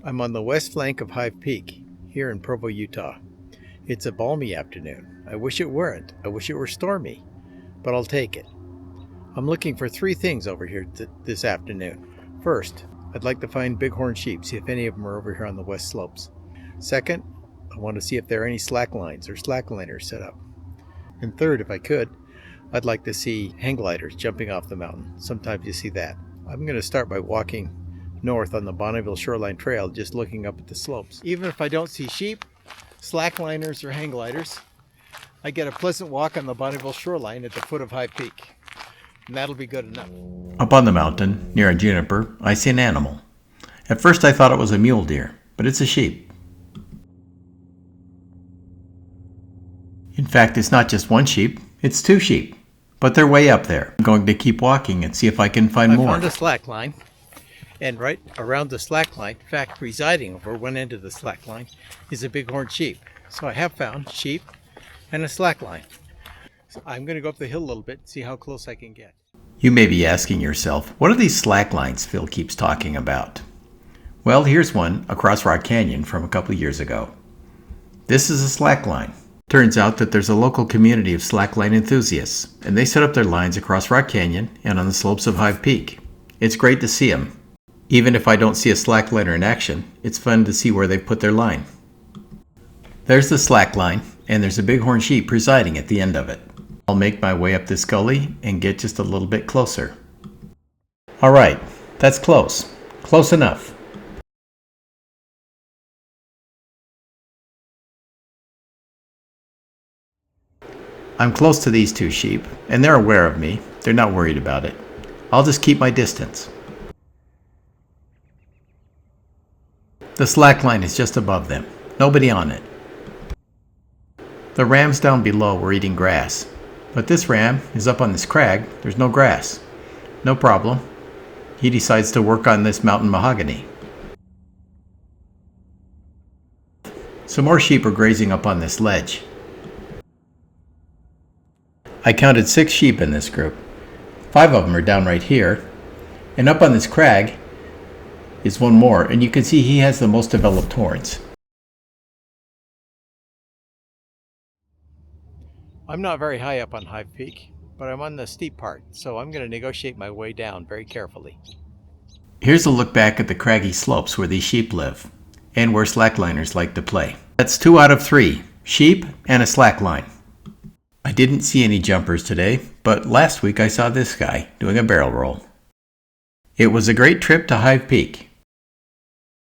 I'm on the west flank of Kyhv Peak, here in Provo, Utah. It's a balmy afternoon. I wish it weren't. I wish it were stormy, but I'll take it. I'm looking for three things over here this afternoon. First, I'd like to find bighorn sheep, see if any of them are over here on the west slopes. Second, I want to see if there are any slack lines or slackliners set up. And third, if I could, I'd like to see hang gliders jumping off the mountain. Sometimes you see that. I'm going to start by walking north on the Bonneville Shoreline Trail, just looking up at the slopes. Even if I don't see sheep, slackliners, or hang gliders, I get a pleasant walk on the Bonneville Shoreline at the foot of Kyhv Peak. And that'll be good enough. Up on the mountain, near a juniper, I see an animal. At first I thought it was a mule deer, but it's a sheep. In fact, it's not just one sheep, it's two sheep. But they're way up there. I'm going to keep walking and see if I can find more. I found a slack line, and right around the slack line, in fact, residing over one end of the slack line, is a bighorn sheep. So I have found sheep and a slack line. So I'm going to go up the hill a little bit and see how close I can get. You may be asking yourself, what are these slack lines Phil keeps talking about? Well, here's one across Rock Canyon from a couple of years ago. This is a slack line. Turns out that there's a local community of slackline enthusiasts, and they set up their lines across Rock Canyon and on the slopes of Kyhv Peak. It's great to see them. Even if I don't see a slackliner in action, it's fun to see where they put their line. There's the slack line, and there's a bighorn sheep residing at the end of it. I'll make my way up this gully and get just a little bit closer. Alright, that's close. Close enough. I'm close to these two sheep, and they're aware of me. They're not worried about it. I'll just keep my distance. The slack line is just above them. Nobody on it. The rams down below were eating grass, but this ram is up on this crag. There's no grass. No problem. He decides to work on this mountain mahogany. Some more sheep are grazing up on this ledge. I counted 6 sheep in this group. 5 of them are down right here, and up on this crag is one more, and you can see he has the most developed horns. I'm not very high up on Kyhv Peak, but I'm on the steep part, so I'm going to negotiate my way down very carefully. Here's a look back at the craggy slopes where these sheep live, and where slackliners like to play. That's 2 out of 3, sheep and a slackline. I didn't see any jumpers today, but last week I saw this guy doing a barrel roll. It was a great trip to Kyhv Peak.